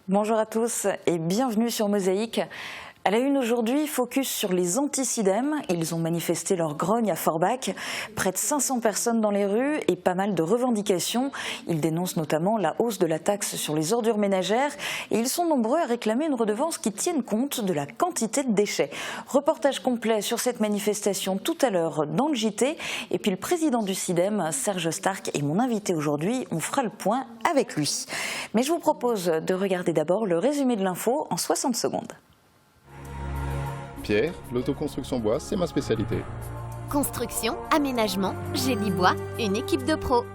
Bonjour à tous et bienvenue sur Mosaïque. À la une aujourd'hui, focus sur les anti-SIDEM. Ils ont manifesté leur grogne à Forbach. Près de 500 personnes dans les rues et pas mal de revendications. Ils dénoncent notamment la hausse de la taxe sur les ordures ménagères et ils sont nombreux à réclamer une redevance qui tienne compte de la quantité de déchets. Reportage complet sur cette manifestation tout à l'heure dans le JT. Et puis le président du SIDEM, Serge Stark, est mon invité aujourd'hui. On fera le point avec lui. Mais je vous propose de regarder d'abord le résumé de l'info en 60 secondes. Pierre, l'autoconstruction bois, c'est ma spécialité. Construction, aménagement, génie bois, une équipe de pros.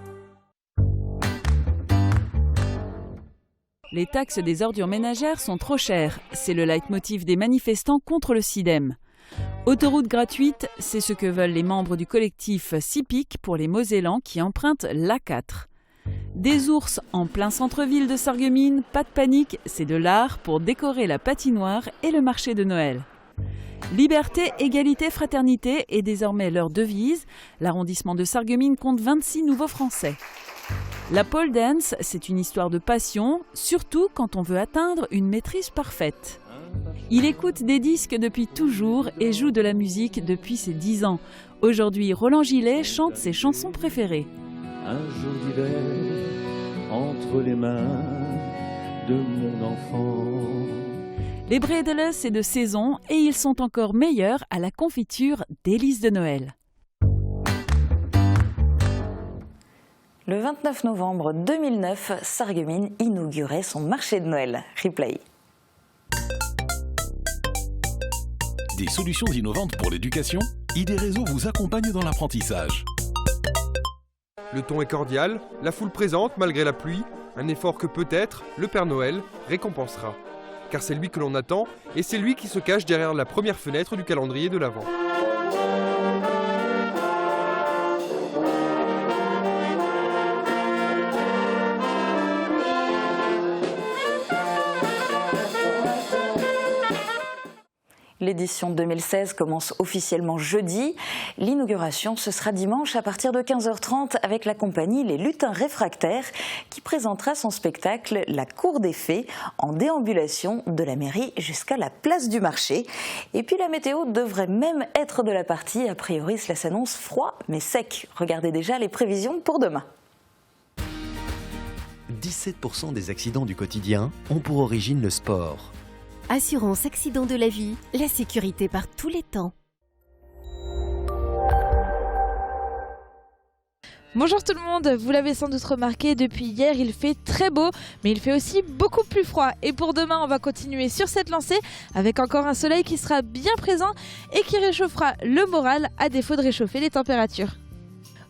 Les taxes des ordures ménagères sont trop chères. C'est le leitmotiv des manifestants contre le SIDEM. Autoroute gratuite, c'est ce que veulent les membres du collectif SIPIC pour les Mosellans qui empruntent l'A4. Des ours en plein centre-ville de Sarreguemines, pas de panique, c'est de l'art pour décorer la patinoire et le marché de Noël. Liberté, égalité, fraternité est désormais leur devise. L'arrondissement de Sarreguemines compte 26 nouveaux Français. La pole dance, c'est une histoire de passion, surtout quand on veut atteindre une maîtrise parfaite. Il écoute des disques depuis toujours et joue de la musique depuis ses 10 ans. Aujourd'hui, Roland Gillet chante ses chansons préférées. Un jour d'hiver, entre les mains de mon enfant. Les bredelen, c'est de saison et ils sont encore meilleurs à la confiture délices de Noël. Le 29 novembre 2009, Sarreguemines inaugurait son marché de Noël. Replay. Des solutions innovantes pour l'éducation, ID Réseau vous accompagne dans l'apprentissage. Le ton est cordial, la foule présente malgré la pluie, un effort que peut-être le Père Noël récompensera. Car c'est lui que l'on attend, et c'est lui qui se cache derrière la première fenêtre du calendrier de l'Avent. L'édition 2016 commence officiellement jeudi. L'inauguration, ce sera dimanche à partir de 15h30 avec la compagnie Les Lutins Réfractaires qui présentera son spectacle La Cour des Fées en déambulation de la mairie jusqu'à la place du marché. Et puis la météo devrait même être de la partie. A priori, cela s'annonce froid mais sec. Regardez déjà les prévisions pour demain. 17% des accidents du quotidien ont pour origine le sport. Assurance accident de la vie, la sécurité par tous les temps. Bonjour tout le monde, vous l'avez sans doute remarqué, depuis hier il fait très beau, mais il fait aussi beaucoup plus froid. Et pour demain, on va continuer sur cette lancée avec encore un soleil qui sera bien présent et qui réchauffera le moral à défaut de réchauffer les températures.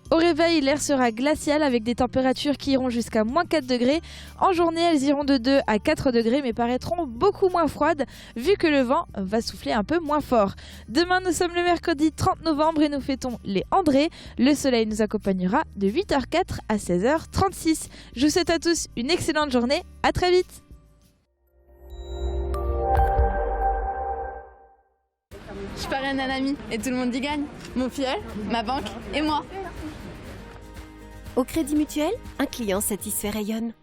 Au réveil, l'air sera glacial avec des températures qui iront jusqu'à moins 4 degrés. En journée, elles iront de 2 à 4 degrés mais paraîtront beaucoup moins froides vu que le vent va souffler un peu moins fort. Demain, nous sommes le mercredi 30 novembre et nous fêtons les Andrés. Le soleil nous accompagnera de 8h04 à 16h36. Je vous souhaite à tous une excellente journée. À très vite. Je parraine un ami et tout le monde y gagne. Mon filleul, ma banque et moi. Au Crédit Mutuel, un client satisfait rayonne.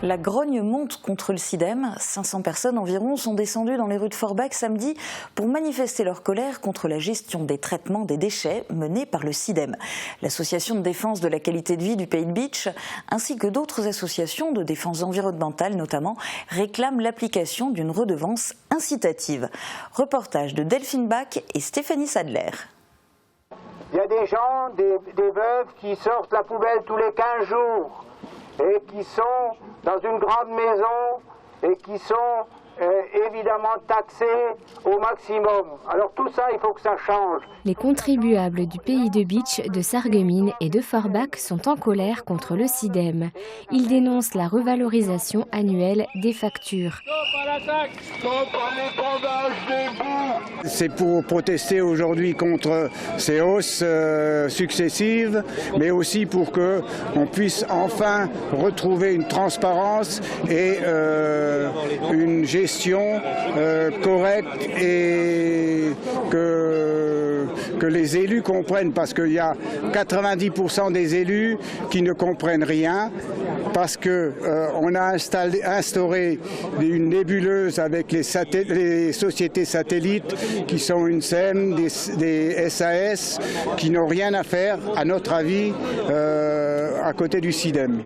La grogne monte contre le SIDEM. 500 personnes environ sont descendues dans les rues de Forbach samedi pour manifester leur colère contre la gestion des traitements des déchets menée par le SIDEM. L'association de défense de la qualité de vie du Pays de Bitche, ainsi que d'autres associations de défense environnementale notamment, réclament l'application d'une redevance incitative. Reportage de Delphine Bach et Stéphanie Sadler. Il y a des gens, des veuves qui sortent la poubelle tous les 15 jours et qui sont dans une grande maison et qui sont évidemment taxés au maximum. Alors tout ça, il faut que ça change. Les contribuables du pays de Bitche, de Sarreguemines et de Forbach sont en colère contre le SIDEM. Ils dénoncent la revalorisation annuelle des factures. C'est pour protester aujourd'hui contre ces hausses successives, mais aussi pour qu'on puisse enfin retrouver une transparence et une gestion correcte et que les élus comprennent, parce qu'il y a 90% des élus qui ne comprennent rien, parce qu'on a instauré une nébuleuse avec les sociétés satellites qui sont une SEM, des SAS, qui n'ont rien à faire, à notre avis, à côté du SIDEM.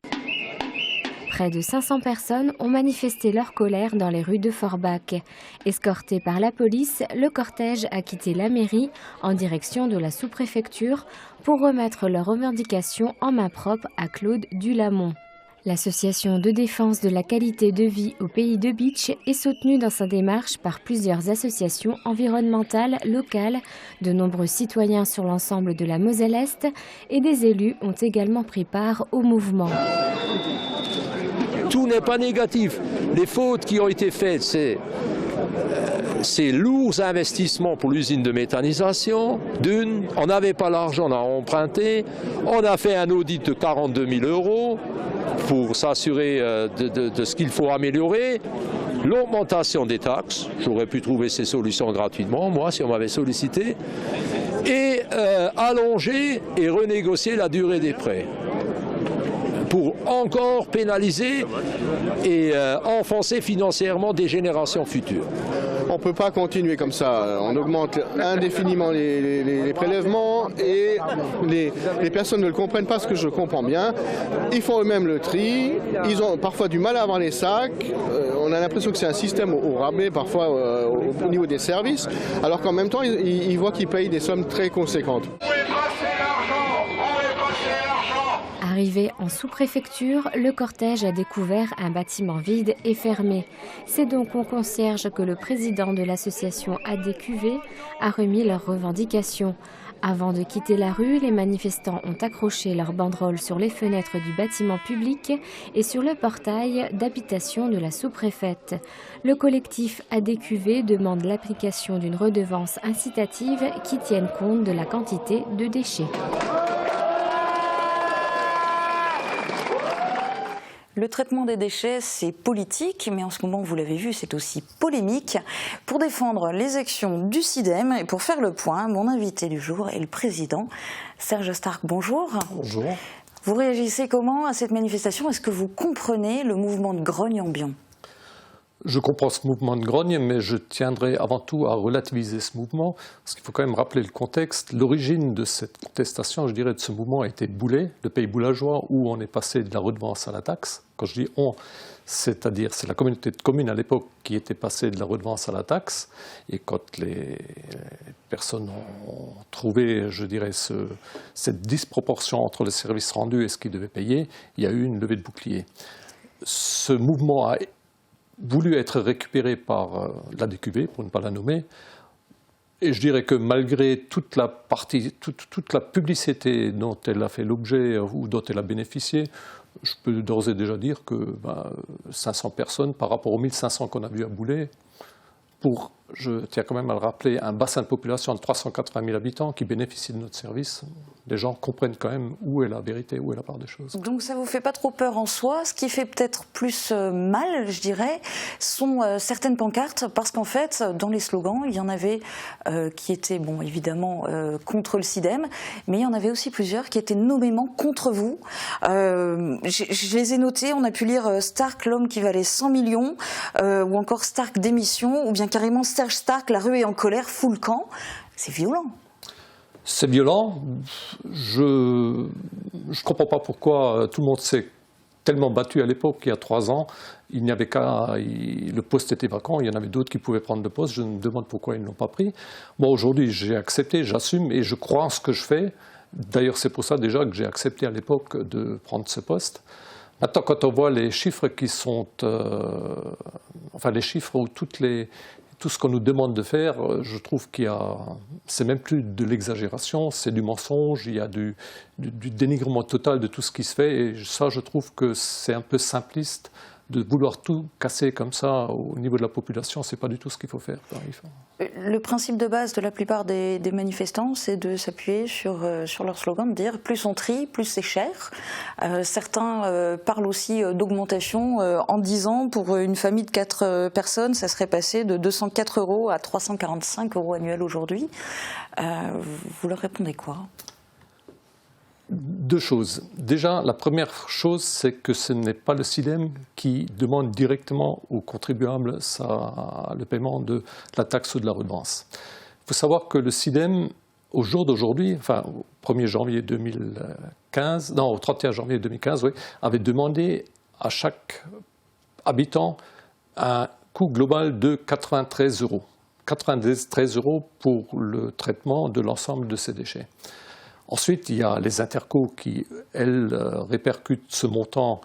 Près de 500 personnes ont manifesté leur colère dans les rues de Forbach. Escorté par la police, le cortège a quitté la mairie en direction de la sous-préfecture pour remettre leurs revendications en main propre à Claude Dulamont. L'association de défense de la qualité de vie au pays de Bitche est soutenue dans sa démarche par plusieurs associations environnementales locales, de nombreux citoyens sur l'ensemble de la Moselle-Est et des élus ont également pris part au mouvement. Tout n'est pas négatif. Les fautes qui ont été faites, c'est ces lourds investissements pour l'usine de méthanisation. D'une, on n'avait pas l'argent, on a emprunté. On a fait un audit de 42 000 € pour s'assurer de ce qu'il faut améliorer. L'augmentation des taxes, j'aurais pu trouver ces solutions gratuitement, moi, si on m'avait sollicité. Et allonger et renégocier la durée des prêts, pour encore pénaliser et enfoncer financièrement des générations futures. On ne peut pas continuer comme ça. On augmente indéfiniment les prélèvements et les personnes ne le comprennent pas, ce que je comprends bien. Ils font eux-mêmes le tri. Ils ont parfois du mal à avoir les sacs. On a l'impression que c'est un système au rabais parfois au niveau des services, alors qu'en même temps, ils voient qu'ils payent des sommes très conséquentes. Arrivé en sous-préfecture, le cortège a découvert un bâtiment vide et fermé. C'est donc au concierge que le président de l'association ADQV a remis leurs revendications. Avant de quitter la rue, les manifestants ont accroché leurs banderoles sur les fenêtres du bâtiment public et sur le portail d'habitation de la sous-préfète. Le collectif ADQV demande l'application d'une redevance incitative qui tienne compte de la quantité de déchets. Le traitement des déchets, c'est politique, mais en ce moment, vous l'avez vu, c'est aussi polémique. Pour défendre les actions du SIDEM et pour faire le point, mon invité du jour est le président Serge Stark. Bonjour. Bonjour. Vous réagissez comment à cette manifestation? Est-ce que vous comprenez le mouvement de grogne ambiant? Je comprends ce mouvement de grogne, mais je tiendrai avant tout à relativiser ce mouvement, parce qu'il faut quand même rappeler le contexte. L'origine de cette contestation, je dirais, de ce mouvement a été Boulay, le pays boulageois, où on est passé de la redevance à la taxe. Quand je dis on, c'est-à-dire c'est la communauté de communes à l'époque qui était passée de la redevance à la taxe, et quand les personnes ont trouvé, je dirais, cette disproportion entre le service rendu et ce qu'ils devaient payer, il y a eu une levée de bouclier. Ce mouvement a voulu être récupéré par l'ADQV, pour ne pas la nommer, et je dirais que malgré toute la publicité dont elle a fait l'objet ou dont elle a bénéficié, je peux d'ores et déjà dire que 500 personnes par rapport aux 1500 qu'on a vus à Boulay, pour, je tiens quand même à le rappeler, un bassin de population de 380 000 habitants qui bénéficie de notre service, les gens comprennent quand même où est la vérité, où est la part des choses. Donc ça ne vous fait pas trop peur en soi. Ce qui fait peut-être plus mal, je dirais, sont certaines pancartes, parce qu'en fait, dans les slogans, il y en avait qui étaient, bon, évidemment, contre le SIDEM, mais il y en avait aussi plusieurs qui étaient nommément contre vous. Je les ai notés, on a pu lire Stark, l'homme qui valait 100 millions, ou encore Stark démission, ou bien carrément Serge Stark, la rue est en colère, fout le camp. C'est violent. C'est violent. Je ne comprends pas pourquoi tout le monde s'est tellement battu à l'époque, il y a 3 ans. Il n'y avait le poste était vacant, il y en avait d'autres qui pouvaient prendre le poste. Je me demande pourquoi ils ne l'ont pas pris. Bon, aujourd'hui, j'ai accepté, j'assume et je crois en ce que je fais. D'ailleurs, c'est pour ça déjà que j'ai accepté à l'époque de prendre ce poste. Maintenant, quand on voit les chiffres qui sont enfin les chiffres ou tout ce qu'on nous demande de faire, je trouve c'est même plus de l'exagération, c'est du mensonge, il y a du dénigrement total de tout ce qui se fait, et ça, je trouve que c'est un peu simpliste de vouloir tout casser comme ça au niveau de la population, c'est pas du tout ce qu'il faut faire. Le principe de base de la plupart des manifestants, c'est de s'appuyer sur leur slogan, de dire plus on trie, plus c'est cher. Certains parlent aussi d'augmentation en disant pour une famille de 4 personnes, ça serait passé de 204 € à 345 € annuels aujourd'hui. Vous leur répondez quoi ? 2 choses. Déjà, la première chose, c'est que ce n'est pas le SIDEM qui demande directement aux contribuables le paiement de la taxe ou de la redevance. Il faut savoir que le SIDEM, au jour d'aujourd'hui, enfin au 1er janvier 2015, non, au 31 janvier 2015, oui, avait demandé à chaque habitant un coût global de 93 €. 93 € pour le traitement de l'ensemble de ces déchets. Ensuite, il y a les intercos qui, elles, répercutent ce montant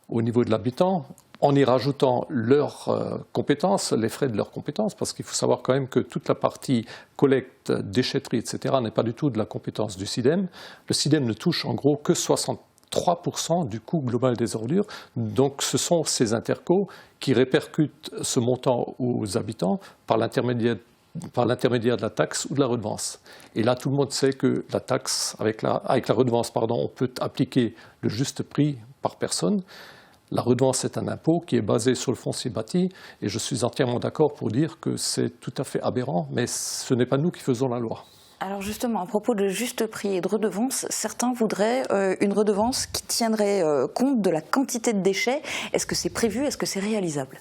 au niveau de l'habitant en y rajoutant leurs compétences, les frais de leurs compétences, parce qu'il faut savoir quand même que toute la partie collecte, déchetterie, etc. n'est pas du tout de la compétence du SIDEM. Le SIDEM ne touche en gros que 63% du coût global des ordures. Donc ce sont ces intercos qui répercutent ce montant aux habitants par l'intermédiaire de la taxe ou de la redevance. Et là, tout le monde sait que la taxe, avec la redevance, on peut appliquer le juste prix par personne. La redevance est un impôt qui est basé sur le foncier bâti, et je suis entièrement d'accord pour dire que c'est tout à fait aberrant, mais ce n'est pas nous qui faisons la loi. Alors justement, à propos de juste prix et de redevance, certains voudraient une redevance qui tiendrait compte de la quantité de déchets. Est-ce que c'est prévu? Est-ce que c'est réalisable?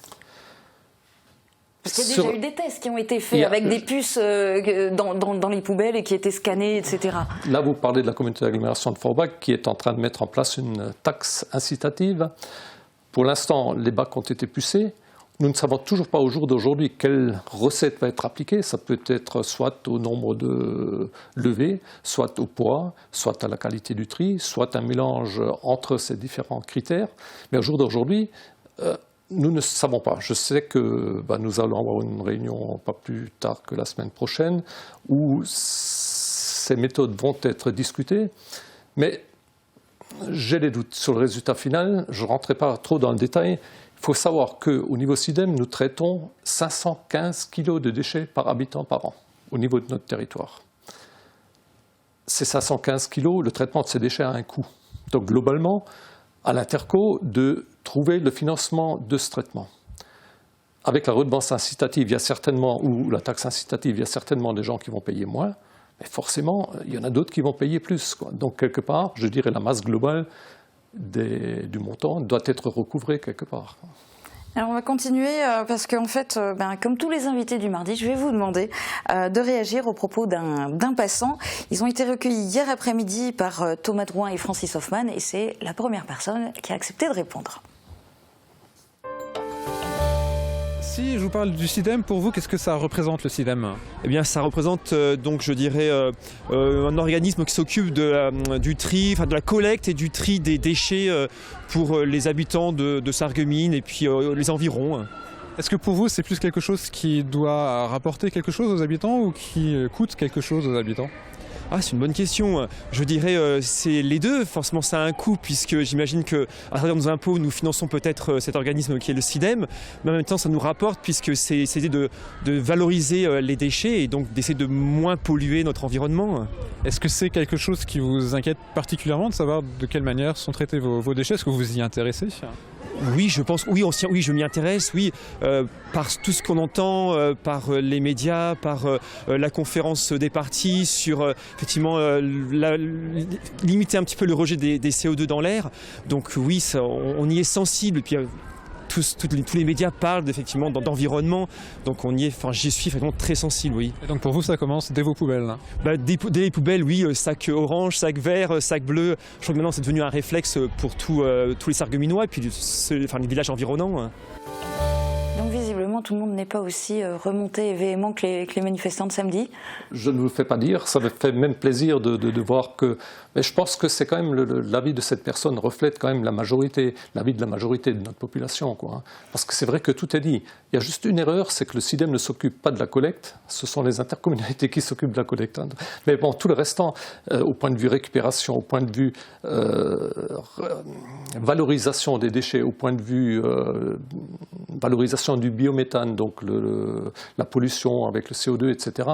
Parce qu'il y a déjà eu des tests qui ont été faits avec des puces dans les poubelles et qui étaient scannées, etc. Là, vous parlez de la communauté d'agglomération de Forbach qui est en train de mettre en place une taxe incitative. Pour l'instant, les bacs ont été pucés. Nous ne savons toujours pas au jour d'aujourd'hui quelle recette va être appliquée. Ça peut être soit au nombre de levées, soit au poids, soit à la qualité du tri, soit un mélange entre ces différents critères. Mais au jour d'aujourd'hui, nous ne savons pas. Je sais que nous allons avoir une réunion pas plus tard que la semaine prochaine où ces méthodes vont être discutées, mais j'ai des doutes sur le résultat final. Je ne rentrerai pas trop dans le détail. Il faut savoir qu'au niveau SIDEM, nous traitons 515 kg de déchets par habitant par an au niveau de notre territoire. Ces 515 kg, le traitement de ces déchets a un coût. Donc globalement, à l'Interco de trouver le financement de ce traitement. Avec la redevance incitative, il y a certainement, ou la taxe incitative, il y a certainement des gens qui vont payer moins, mais forcément, il y en a d'autres qui vont payer plus. Donc quelque part, je dirais la masse globale du montant doit être recouvrée quelque part. Alors on va continuer parce qu'en fait, comme tous les invités du mardi, je vais vous demander de réagir au propos d'un passant. Ils ont été recueillis hier après-midi par Thomas Drouin et Francis Hoffman et c'est la première personne qui a accepté de répondre. Si je vous parle du SIDEM, pour vous, qu'est-ce que ça représente le SIDEM? Eh bien, ça représente donc, je dirais, un organisme qui s'occupe du tri, de la collecte et du tri des déchets pour les habitants de Sarreguemines et puis les environs. Est-ce que pour vous, c'est plus quelque chose qui doit rapporter quelque chose aux habitants ou qui coûte quelque chose aux habitants? Ah, c'est une bonne question. Je dirais c'est les deux. Forcément, ça a un coût puisque j'imagine qu'à travers nos impôts, nous finançons peut-être cet organisme qui est le SIDEM. Mais en même temps, ça nous rapporte puisque c'est de valoriser les déchets et donc d'essayer de moins polluer notre environnement. Est-ce que c'est quelque chose qui vous inquiète particulièrement de savoir de quelle manière sont traités vos déchets? Est-ce que vous vous y intéressez? Oui, je pense. Oui, je m'y intéresse. Oui, par tout ce qu'on entend, par les médias, par la conférence des partis sur effectivement limiter un petit peu le rejet des CO2 dans l'air. Donc oui, on y est sensible. Et puis tous les médias parlent effectivement d'environnement. Donc on y est. Enfin, j'y suis vraiment très sensible. Oui. Et donc pour vous, ça commence dès vos poubelles là? Dès les poubelles, oui. Sac orange, sac vert, sac bleu. Je crois que maintenant c'est devenu un réflexe pour tous les Sarregueminois et puis les villages environnants. Donc visiblement, tout le monde n'est pas aussi remonté et véhément que les manifestants de samedi. Je ne vous le fais pas dire, ça me fait même plaisir de voir que... Mais je pense que c'est quand même l'avis de cette personne reflète quand même la majorité, l'avis de la majorité de notre population, quoi. Parce que c'est vrai que tout est dit. Il y a juste une erreur, c'est que le SIDEM ne s'occupe pas de la collecte, ce sont les intercommunalités qui s'occupent de la collecte. Mais bon, tout le restant, au point de vue récupération, au point de vue valorisation des déchets, au point de vue valorisation du biométhane, donc la pollution avec le CO2, etc.,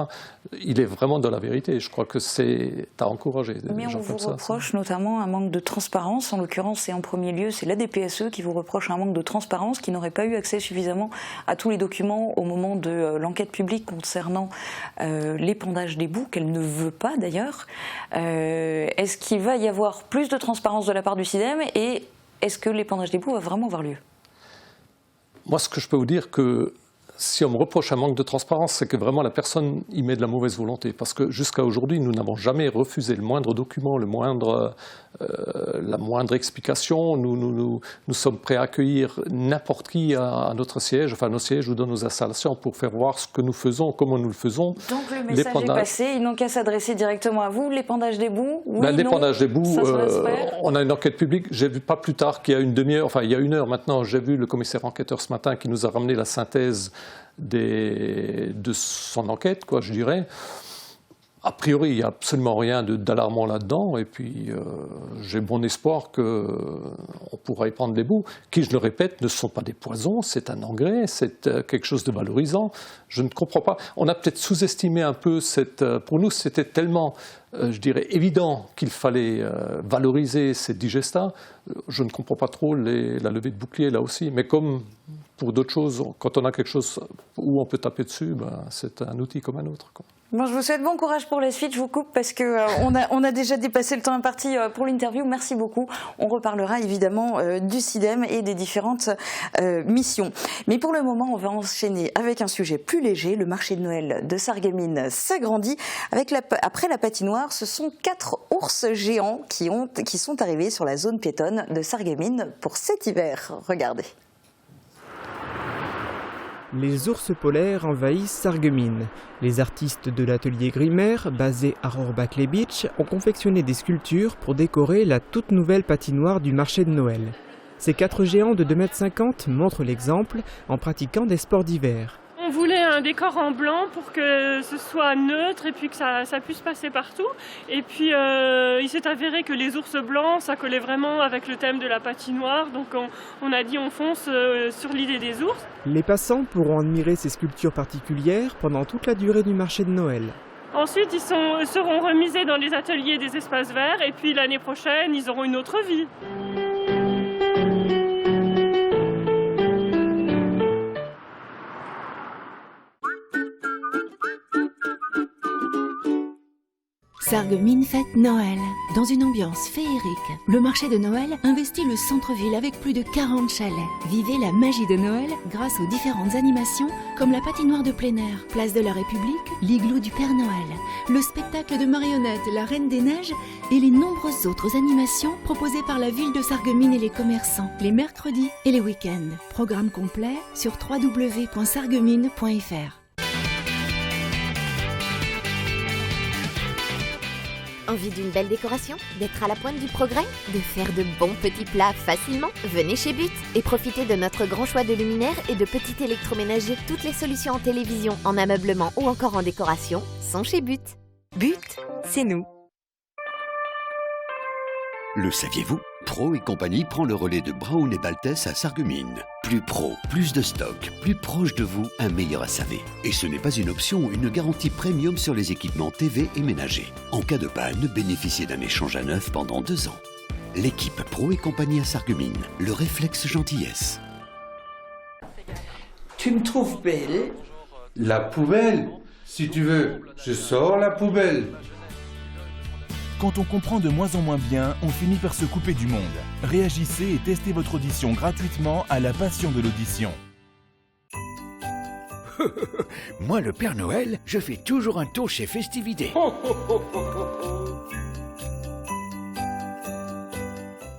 il est vraiment dans la vérité. Je crois que c'est à encourager. Mais on vous reproche notamment un manque de transparence. En l'occurrence, c'est en premier lieu, c'est l'ADPSE qui vous reproche un manque de transparence, qui n'aurait pas eu accès suffisamment à tous les documents au moment de l'enquête publique concernant l'épandage des boues, qu'elle ne veut pas d'ailleurs. Est-ce qu'il va y avoir plus de transparence de la part du SIDEM et est-ce que l'épandage des boues va vraiment avoir lieu ? Moi, ce que je peux vous dire, que si on me reproche un manque de transparence, c'est que vraiment la personne y met de la mauvaise volonté. Parce que jusqu'à aujourd'hui, nous n'avons jamais refusé le moindre document, la moindre explication. Nous sommes prêts à accueillir n'importe qui à notre siège, enfin nos sièges ou dans nos installations pour faire voir ce que nous faisons, comment nous le faisons. Donc le message est passé, ils n'ont qu'à s'adresser directement à vous. L'épandage des boues, oui, l'épandage des boues, on a une enquête publique. J'ai vu pas plus tard qu'il y a une demi-heure, enfin il y a une heure maintenant, j'ai vu le commissaire enquêteur ce matin qui nous a ramené la synthèse de son enquête, quoi, je dirais. A priori, il n'y a absolument rien d'alarmant là-dedans, et puis j'ai bon espoir qu'on pourra y prendre des bouts, qui, je le répète, ne sont pas des poisons, c'est un engrais, c'est quelque chose de valorisant. Je ne comprends pas. On a peut-être sous-estimé un peu pour nous, c'était tellement, je dirais, évident qu'il fallait valoriser ces digestats. Je ne comprends pas trop la levée de bouclier là aussi, mais comme pour d'autres choses, quand on a quelque chose où on peut taper dessus, c'est un outil comme un autre, quoi. Bon, je vous souhaite bon courage pour la suite. Je vous coupe parce qu'on a déjà dépassé le temps imparti pour l'interview. Merci beaucoup. On reparlera évidemment du SIDEM et des différentes missions. Mais pour le moment, on va enchaîner avec un sujet plus léger. Le marché de Noël de Sarreguemines s'agrandit. Après la patinoire, ce sont 4 ours géants qui sont arrivés sur la zone piétonne de Sarreguemines pour cet hiver. Regardez. Les ours polaires envahissent Sarreguemines. Les artistes de l'atelier Grimaire, basé à Rohrbach-les Beach, ont confectionné des sculptures pour décorer la toute nouvelle patinoire du marché de Noël. Ces 4 géants de 2,50 m montrent l'exemple en pratiquant des sports d'hiver. On voulait un décor en blanc pour que ce soit neutre et puis que ça puisse passer partout. Et puis il s'est avéré que les ours blancs, ça collait vraiment avec le thème de la patinoire. Donc on a dit on fonce sur l'idée des ours. Les passants pourront admirer ces sculptures particulières pendant toute la durée du marché de Noël. Ensuite, ils seront remisés dans les ateliers des espaces verts et puis l'année prochaine, ils auront une autre vie. Sarreguemines fête Noël, dans une ambiance féerique. Le marché de Noël investit le centre-ville avec plus de 40 chalets. Vivez la magie de Noël grâce aux différentes animations comme la patinoire de plein air, place de la République, l'igloo du Père Noël, le spectacle de marionnettes La Reine des Neiges et les nombreuses autres animations proposées par la ville de Sarreguemines et les commerçants, les mercredis et les week-ends. Programme complet sur www.sarreguemines.fr. Envie d'une belle décoration? D'être à la pointe du progrès? De faire de bons petits plats facilement? Venez chez But et profitez de notre grand choix de luminaires et de petits électroménagers. Toutes les solutions en télévision, en ameublement ou encore en décoration sont chez But. But, c'est nous. Le saviez-vous? Pro et compagnie prend le relais de Braun et Baltès à Sarreguemines. Plus pro, plus de stock, plus proche de vous, un meilleur SAV. Et ce n'est pas une option, une garantie premium sur les équipements TV et ménagers. En cas de panne, bénéficiez d'un échange à neuf pendant 2 ans. L'équipe Pro et compagnie à Sarreguemines, le réflexe gentillesse. Tu me trouves belle? La poubelle? Si tu veux, je sors la poubelle. Quand on comprend de moins en moins bien, on finit par se couper du monde. Réagissez et testez votre audition gratuitement à la passion de l'audition. Moi, le Père Noël, je fais toujours un tour chez Festivité.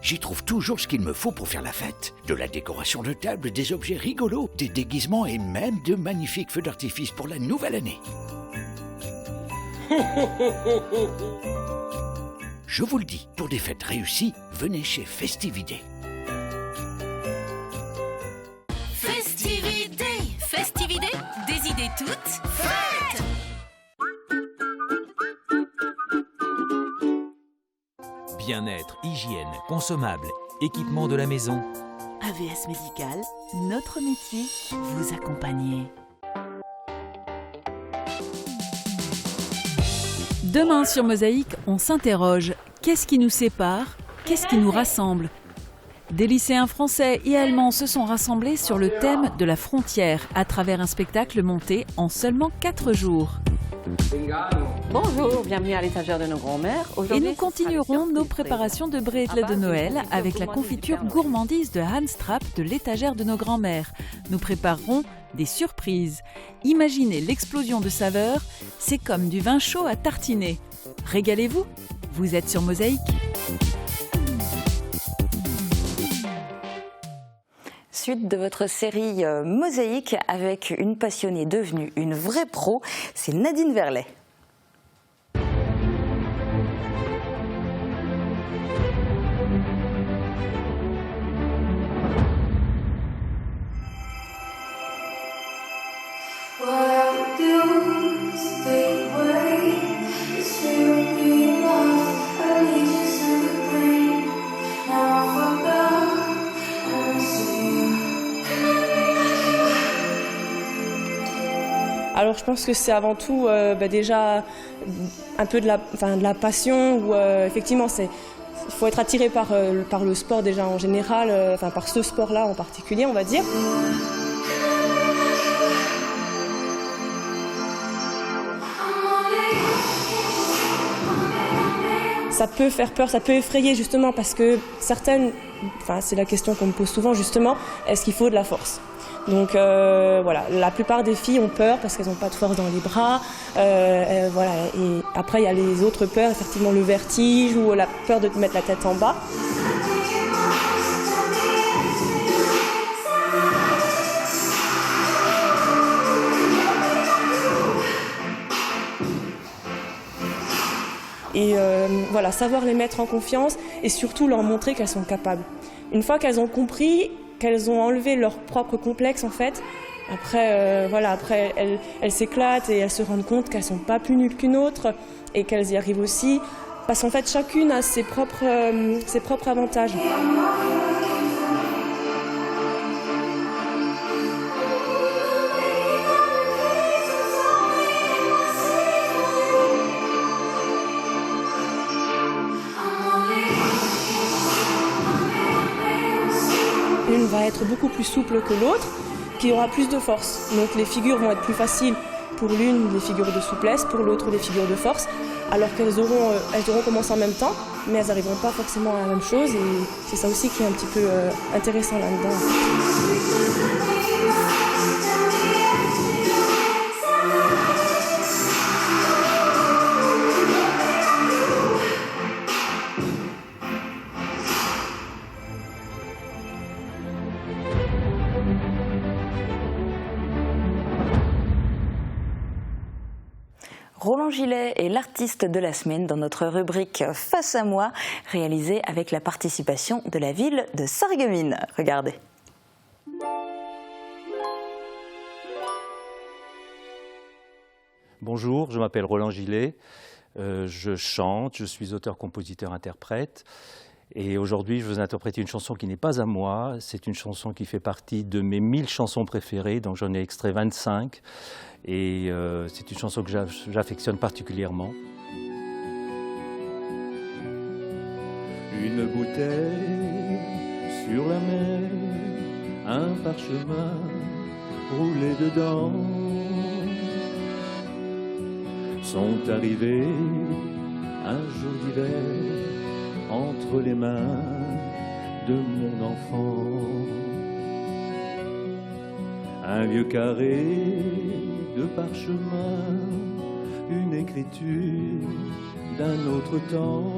j'y trouve toujours ce qu'il me faut pour faire la fête. De la décoration de table, des objets rigolos, des déguisements et même de magnifiques feux d'artifice pour la nouvelle année. Je vous le dis, pour des fêtes réussies, venez chez Festivité. Festivité, Festivité, des idées toutes faites. Bien-être, hygiène, consommables, équipement de la maison. AVS Médical, notre métier, vous accompagner. Demain sur Mosaïque, on s'interroge. Qu'est-ce qui nous sépare? Qu'est-ce qui nous rassemble? Des lycéens français et allemands se sont rassemblés sur le thème de la frontière à travers un spectacle monté en seulement 4 jours. Bonjour, bienvenue à l'étagère de nos grands-mères. Et nous continuerons nos préparations de brétle de Noël avec la confiture gourmandise de Hans Trapp de l'étagère de nos grands-mères. Nous préparerons des surprises. Imaginez l'explosion de saveurs, c'est comme du vin chaud à tartiner. Régalez-vous, vous êtes sur Mosaïque. Suite de votre série Mosaïque avec une passionnée devenue une vraie pro, c'est Nadine Verlet. Alors je pense que c'est avant tout déjà un peu de la passion où effectivement il faut être attiré par le sport déjà en général, par ce sport-là en particulier on va dire. Ça peut faire peur, ça peut effrayer justement parce que certaines, c'est la question qu'on me pose souvent justement, est-ce qu'il faut de la force ? Donc voilà, la plupart des filles ont peur parce qu'elles n'ont pas de force dans les bras. Voilà. Et après, il y a les autres peurs, effectivement le vertige ou la peur de mettre la tête en bas. Et voilà, savoir les mettre en confiance et surtout leur montrer qu'elles sont capables. Une fois qu'elles ont compris, qu'elles ont enlevé leur propre complexe en fait. Après, après elles s'éclatent et elles se rendent compte qu'elles sont pas plus nulles qu'une autre et qu'elles y arrivent aussi. Parce qu'en fait, chacune a ses propres avantages. Une va être beaucoup plus souple que l'autre, qui aura plus de force. Donc les figures vont être plus faciles pour l'une, des figures de souplesse, pour l'autre, des figures de force, alors qu'elles auront commencé en même temps, mais elles n'arriveront pas forcément à la même chose, et c'est ça aussi qui est un petit peu intéressant là-dedans. Roland Gillet est l'artiste de la semaine dans notre rubrique Face à moi, réalisée avec la participation de la ville de Sarreguemines. Regardez. Bonjour, je m'appelle Roland Gillet, je chante, je suis auteur, compositeur, interprète. Et aujourd'hui, je vais vous interpréter une chanson qui n'est pas à moi. C'est une chanson qui fait partie de mes 1000 chansons préférées, donc j'en ai extrait 25. Et c'est une chanson que j'affectionne particulièrement. Une bouteille sur la mer, un parchemin roulé dedans, sont arrivés un jour d'hiver entre les mains de mon enfant. Un vieux carré de parchemin, une écriture d'un autre temps.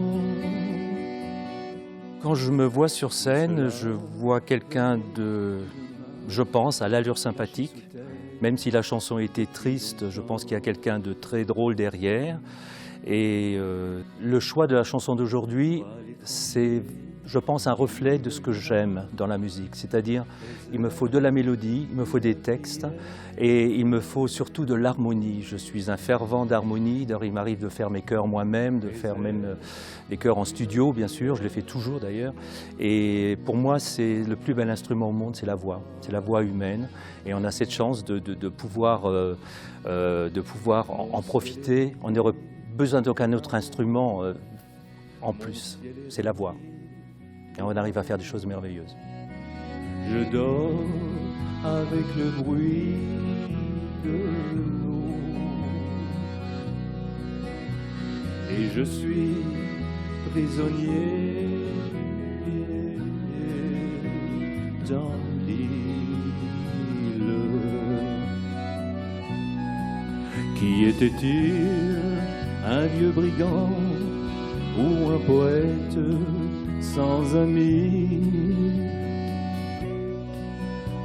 Quand je me vois sur scène, je vois quelqu'un de, je pense, à l'allure sympathique. Même si la chanson était triste, je pense qu'il y a quelqu'un de très drôle derrière. Et le choix de la chanson d'aujourd'hui, c'est, je pense, un reflet de ce que j'aime dans la musique. C'est-à-dire, il me faut de la mélodie, il me faut des textes et il me faut surtout de l'harmonie. Je suis un fervent d'harmonie. D'ailleurs, il m'arrive de faire mes chœurs moi-même, de faire même des chœurs en studio, bien sûr. Je les fais toujours, d'ailleurs. Et pour moi, c'est le plus bel instrument au monde, c'est la voix. C'est la voix humaine. Et on a cette chance de pouvoir en profiter. On n'aurait besoin d'aucun autre instrument en plus. C'est la voix. Et on arrive à faire des choses merveilleuses. Je dors avec le bruit de l'eau et je suis prisonnier dans l'île. Qui était-il? Un vieux brigand ou un poète sans amis?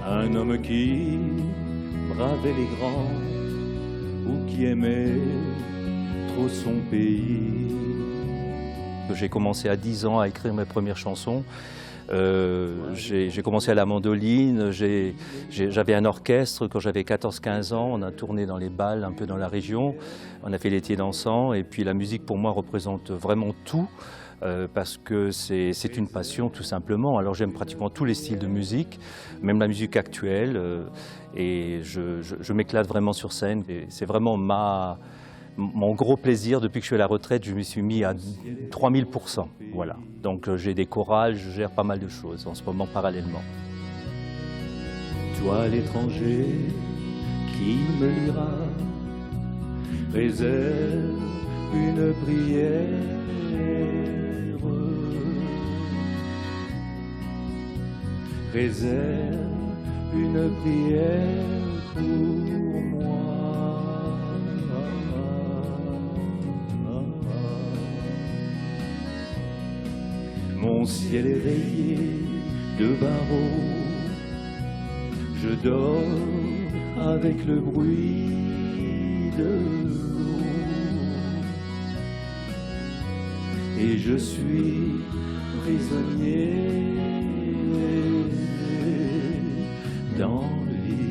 Un homme qui bravait les grands ou qui aimait trop son pays. J'ai commencé à 10 ans à écrire mes premières chansons. J'ai commencé à la mandoline, j'avais un orchestre quand j'avais 14-15 ans, on a tourné dans les bals un peu dans la région, on a fait l'été dansant et puis la musique pour moi représente vraiment tout parce que c'est une passion tout simplement. Alors j'aime pratiquement tous les styles de musique, même la musique actuelle et je m'éclate vraiment sur scène. C'est vraiment mon gros plaisir, depuis que je suis à la retraite, je me suis mis à 3000%. Voilà. Donc j'ai des chorales, je gère pas mal de choses en ce moment parallèlement. Toi l'étranger qui me lira, réserve une prière. Réserve une prière pour moi. Mon ciel est rayé de barreaux, je dors avec le bruit de l'eau et je suis prisonnier dans l'île.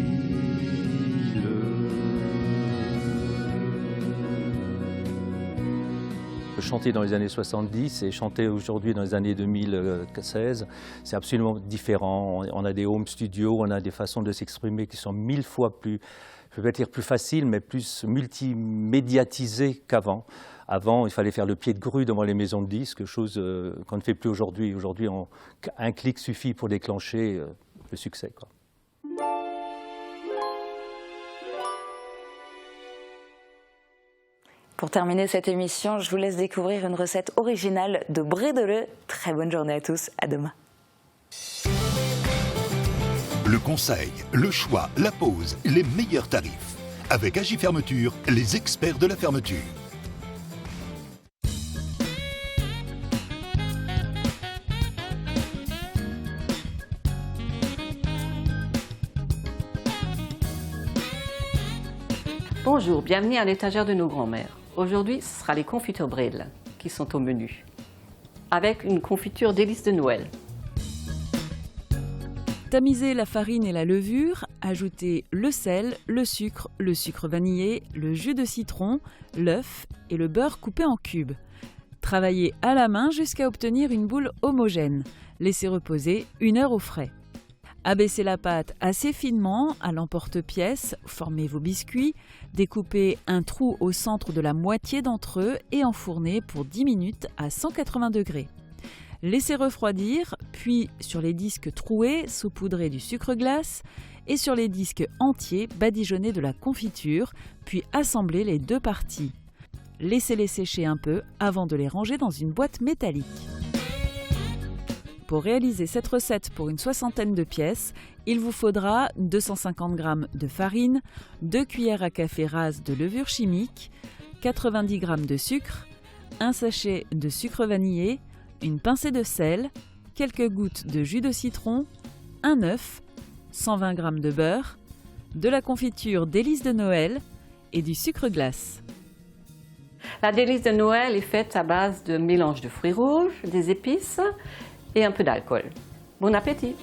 Chanter dans les années 70 et chanter aujourd'hui dans les années 2016, c'est absolument différent. On a des home studios, on a des façons de s'exprimer qui sont 1000 fois plus, je ne vais pas dire plus faciles, mais plus multimédiatisées qu'avant. Avant, il fallait faire le pied de grue devant les maisons de disques, chose qu'on ne fait plus aujourd'hui. Aujourd'hui, un clic suffit pour déclencher le succès, quoi. Pour terminer cette émission, je vous laisse découvrir une recette originale de brédeleux. Très bonne journée à tous, à demain. Le conseil, le choix, la pause, les meilleurs tarifs. Avec Agi Fermeture, les experts de la fermeture. Bonjour, bienvenue à l'étagère de nos grands-mères. Aujourd'hui, ce sera les confitures Bredel qui sont au menu, avec une confiture délices de Noël. Tamisez la farine et la levure, ajoutez le sel, le sucre vanillé, le jus de citron, l'œuf et le beurre coupé en cubes. Travaillez à la main jusqu'à obtenir une boule homogène. Laissez reposer 1 heure au frais. Abaissez la pâte assez finement à l'emporte-pièce, formez vos biscuits, découpez un trou au centre de la moitié d'entre eux et enfournez pour 10 minutes à 180 degrés. Laissez refroidir, puis sur les disques troués, saupoudrez du sucre glace et sur les disques entiers, badigeonnez de la confiture, puis assemblez les deux parties. Laissez-les sécher un peu avant de les ranger dans une boîte métallique. Pour réaliser cette recette pour une 60aine de pièces, il vous faudra 250 g de farine, 2 cuillères à café rases de levure chimique, 90 g de sucre, un sachet de sucre vanillé, une pincée de sel, quelques gouttes de jus de citron, un œuf, 120 g de beurre, de la confiture délice de Noël et du sucre glace. La délice de Noël est faite à base de mélange de fruits rouges, des épices et un peu d'alcool. Bon appétit!